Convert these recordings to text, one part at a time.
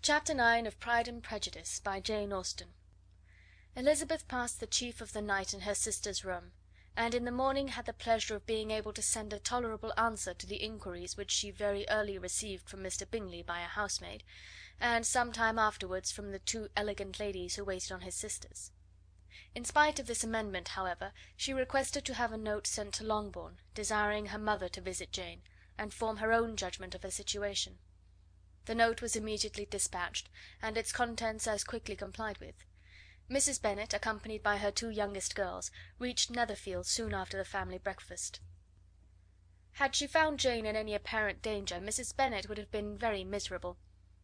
Chapter 9 of Pride and Prejudice, by Jane Austen. Elizabeth passed the chief of the night in her sister's room, and in the morning had the pleasure of being able to send a tolerable answer to the inquiries which she very early received from Mr. Bingley by a housemaid, and some time afterwards from the two elegant ladies who waited on his sisters. In spite of this amendment, however, she requested to have a note sent to Longbourn, desiring her mother to visit Jane, and form her own judgment of her situation. The note was immediately dispatched, and its contents as quickly complied with. Mrs. Bennet, accompanied by her two youngest girls, reached Netherfield soon after the family breakfast. Had she found Jane in any apparent danger, Mrs. Bennet would have been very miserable;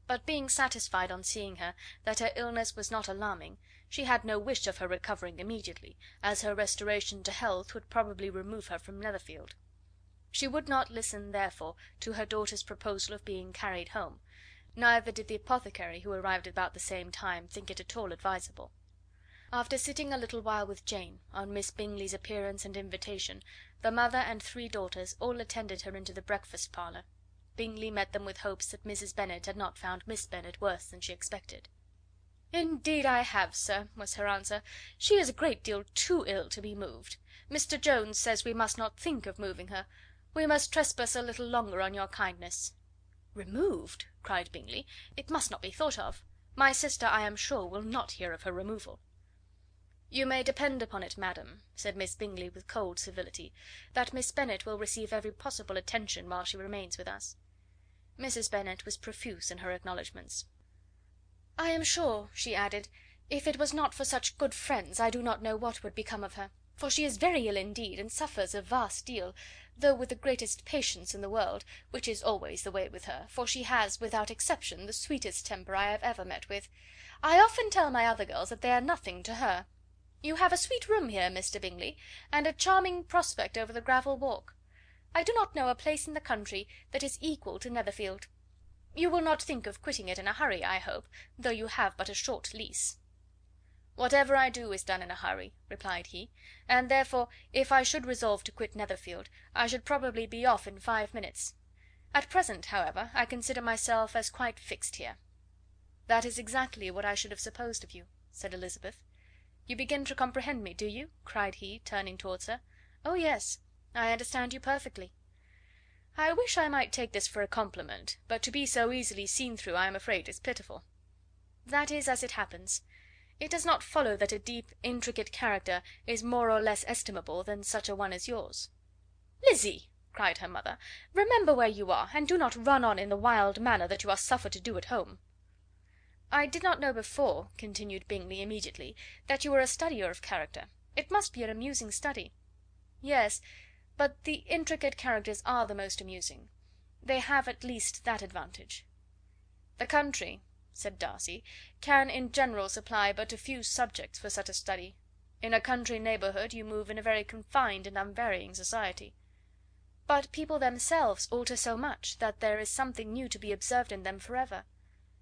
but being satisfied on seeing her that her illness was not alarming, she had no wish of her recovering immediately, as her restoration to health would probably remove her from Netherfield. She would not listen, therefore, to her daughter's proposal of being carried home, neither did the apothecary, who arrived about the same time, think it at all advisable. After sitting a little while with Jane, on Miss Bingley's appearance and invitation, the mother and three daughters all attended her into the breakfast parlour. Bingley met them with hopes that Mrs. Bennet had not found Miss Bennet worse than she expected. "Indeed I have, sir," was her answer. "She is a great deal too ill to be moved. Mr. Jones says we must not think of moving her. We must trespass a little longer on your kindness." "Removed!" cried Bingley. "It must not be thought of. My sister, I am sure, will not hear of her removal." "You may depend upon it, madam," said Miss Bingley with cold civility, "that Miss Bennet will receive every possible attention while she remains with us." Mrs. Bennet was profuse in her acknowledgments. "I am sure," she added, "if it was not for such good friends, I do not know what would become of her; for she is very ill indeed, and suffers a vast deal, though with the greatest patience in the world, which is always the way with her, for she has, without exception, the sweetest temper I have ever met with. I often tell my other girls that they are nothing to her. You have a sweet room here, Mr. Bingley, and a charming prospect over the gravel walk. I do not know a place in the country that is equal to Netherfield. You will not think of quitting it in a hurry, I hope, though you have but a short lease." "Whatever I do is done in a hurry," replied he, "and therefore, if I should resolve to quit Netherfield, I should probably be off in 5 minutes. At present, however, I consider myself as quite fixed here." "That is exactly what I should have supposed of you," said Elizabeth. "You begin to comprehend me, do you?" cried he, turning towards her. "Oh, yes, I understand you perfectly." "I wish I might take this for a compliment, but to be so easily seen through I am afraid is pitiful." "That is as it happens. It does not follow that a deep, intricate character is more or less estimable than such a one as yours." "Lizzy!" cried her mother, "remember where you are, and do not run on in the wild manner that you are suffered to do at home." "I did not know before," continued Bingley immediately, "that you were a studier of character. It must be an amusing study." "Yes, but the intricate characters are the most amusing. They have at least that advantage." "The country," said Darcy, "can in general supply but a few subjects for such a study. In a country neighbourhood you move in a very confined and unvarying society." "But people themselves alter so much, that there is something new to be observed in them for ever."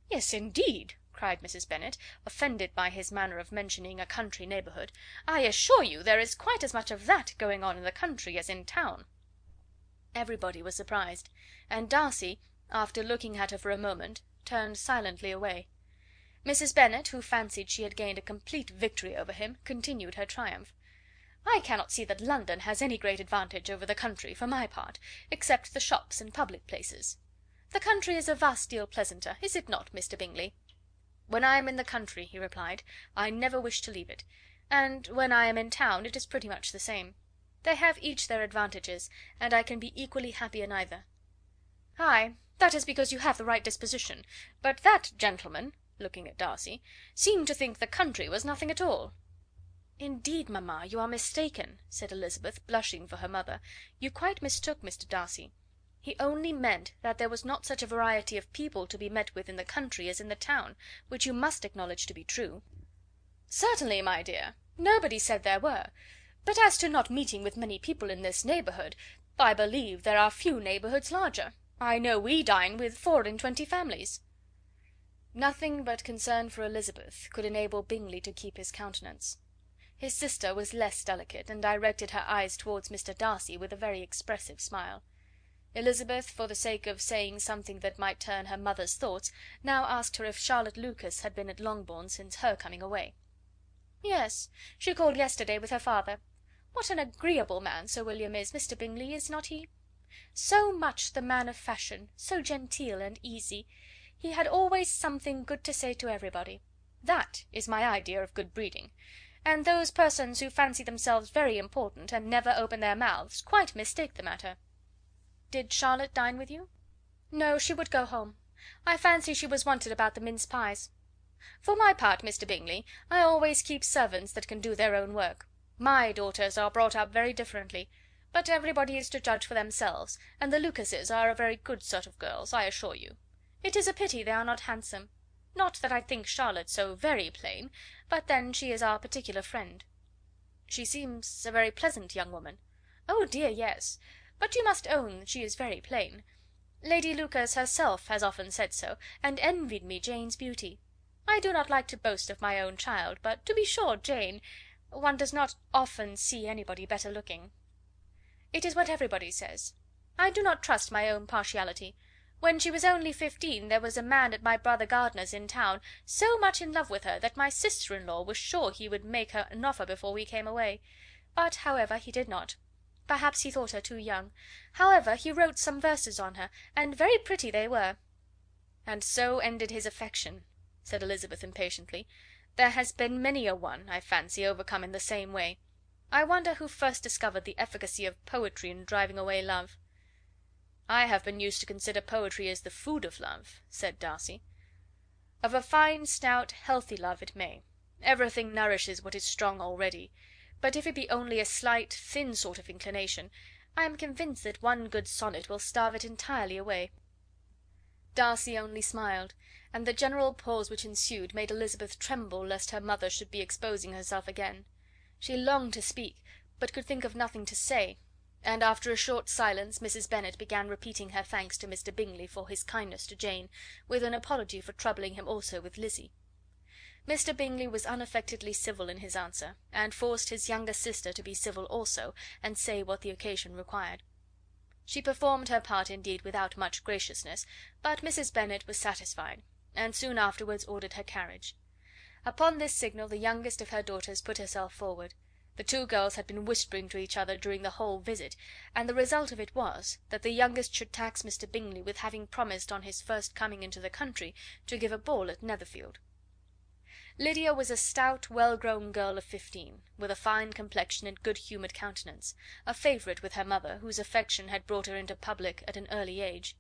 "Yes, indeed!" cried Mrs. Bennet, offended by his manner of mentioning a country neighbourhood. "I assure you there is quite as much of that going on in the country as in town." Everybody was surprised, and Darcy, after looking at her for a moment, turned silently away. Mrs. Bennet, who fancied she had gained a complete victory over him, continued her triumph. "I cannot see that London has any great advantage over the country, for my part, except the shops and public places. The country is a vast deal pleasanter, is it not, Mr. Bingley?" "When I am in the country," he replied, "I never wish to leave it; and when I am in town it is pretty much the same. They have each their advantages, and I can be equally happy in either." "Ay, that is because you have the right disposition; but that gentleman," looking at Darcy, "seemed to think the country was nothing at all." "Indeed, mamma, you are mistaken," said Elizabeth, blushing for her mother. "You quite mistook Mr. Darcy. He only meant that there was not such a variety of people to be met with in the country as in the town, which you must acknowledge to be true." "Certainly, my dear, nobody said there were; but as to not meeting with many people in this neighbourhood, I believe there are few neighbourhoods larger. I know we dine with 24 families." Nothing but concern for Elizabeth could enable Bingley to keep his countenance. His sister was less delicate, and directed her eyes towards Mr. Darcy with a very expressive smile. Elizabeth, for the sake of saying something that might turn her mother's thoughts, now asked her if Charlotte Lucas had been at Longbourn since her coming away. "Yes, she called yesterday with her father. What an agreeable man Sir William is, Mr. Bingley, is not he? So much the man of fashion, so genteel and easy. He had always something good to say to everybody. That is my idea of good breeding. And those persons who fancy themselves very important, and never open their mouths, quite mistake the matter." "Did Charlotte dine with you?" "No, she would go home. I fancy she was wanted about the mince pies. For my part, Mr. Bingley, I always keep servants that can do their own work. My daughters are brought up very differently, but everybody is to judge for themselves, and the Lucases are a very good sort of girls, I assure you. It is a pity they are not handsome. Not that I think Charlotte so very plain, but then she is our particular friend." "She seems a very pleasant young woman." "Oh dear, yes! But you must own she is very plain. Lady Lucas herself has often said so, and envied me Jane's beauty. I do not like to boast of my own child, but to be sure Jane, one does not often see anybody better looking." "It is what everybody says. I do not trust my own partiality. When she was only 15 there was a man at my brother Gardiner's in town so much in love with her that my sister-in-law was sure he would make her an offer before we came away. But, however, he did not. Perhaps he thought her too young. However, he wrote some verses on her, and very pretty they were." "And so ended his affection," said Elizabeth impatiently. "There has been many a one, I fancy, overcome in the same way. I wonder who first discovered the efficacy of poetry in driving away love." "I have been used to consider poetry as the food of love," said Darcy. "Of a fine, stout, healthy love it may. Everything nourishes what is strong already. But if it be only a slight, thin sort of inclination, I am convinced that one good sonnet will starve it entirely away." Darcy only smiled, and the general pause which ensued made Elizabeth tremble lest her mother should be exposing herself again. She longed to speak, but could think of nothing to say, and after a short silence Mrs. Bennet began repeating her thanks to Mr. Bingley for his kindness to Jane, with an apology for troubling him also with Lizzie. Mr. Bingley was unaffectedly civil in his answer, and forced his younger sister to be civil also, and say what the occasion required. She performed her part indeed without much graciousness, but Mrs. Bennet was satisfied, and soon afterwards ordered her carriage. Upon this signal the youngest of her daughters put herself forward. The two girls had been whispering to each other during the whole visit, and the result of it was, that the youngest should tax Mr. Bingley with having promised on his first coming into the country to give a ball at Netherfield. Lydia was a stout, well-grown girl of 15, with a fine complexion and good-humoured countenance, a favourite with her mother, whose affection had brought her into public at an early age.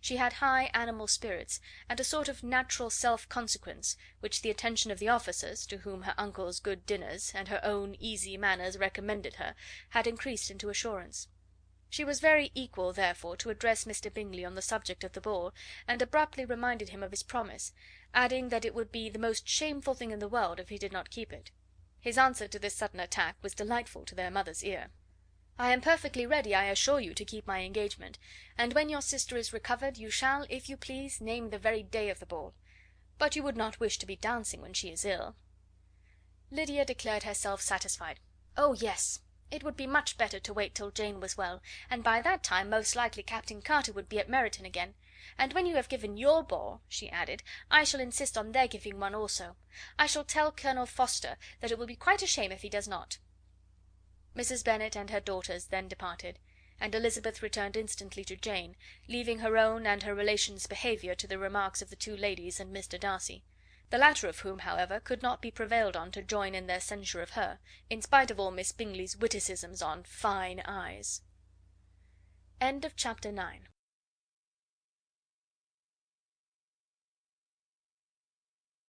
She had high animal spirits, and a sort of natural self-consequence, which the attention of the officers, to whom her uncle's good dinners, and her own easy manners recommended her, had increased into assurance. She was very equal, therefore, to address Mr. Bingley on the subject of the ball, and abruptly reminded him of his promise, adding that it would be the most shameful thing in the world if he did not keep it. His answer to this sudden attack was delightful to their mother's ear. "I am perfectly ready, I assure you, to keep my engagement, and when your sister is recovered you shall, if you please, name the very day of the ball. But you would not wish to be dancing when she is ill?" Lydia declared herself satisfied. Oh, yes! It would be much better to wait till Jane was well, and by that time most likely Captain Carter would be at Meryton again. And when you have given your ball, she added, I shall insist on their giving one also. I shall tell Colonel Forster that it will be quite a shame if he does not. Mrs. Bennet and her daughters then departed, and Elizabeth returned instantly to Jane, leaving her own and her relations' behaviour to the remarks of the two ladies and Mr. Darcy, the latter of whom, however, could not be prevailed on to join in their censure of her, in spite of all Miss Bingley's witticisms on fine eyes. Chapter 9.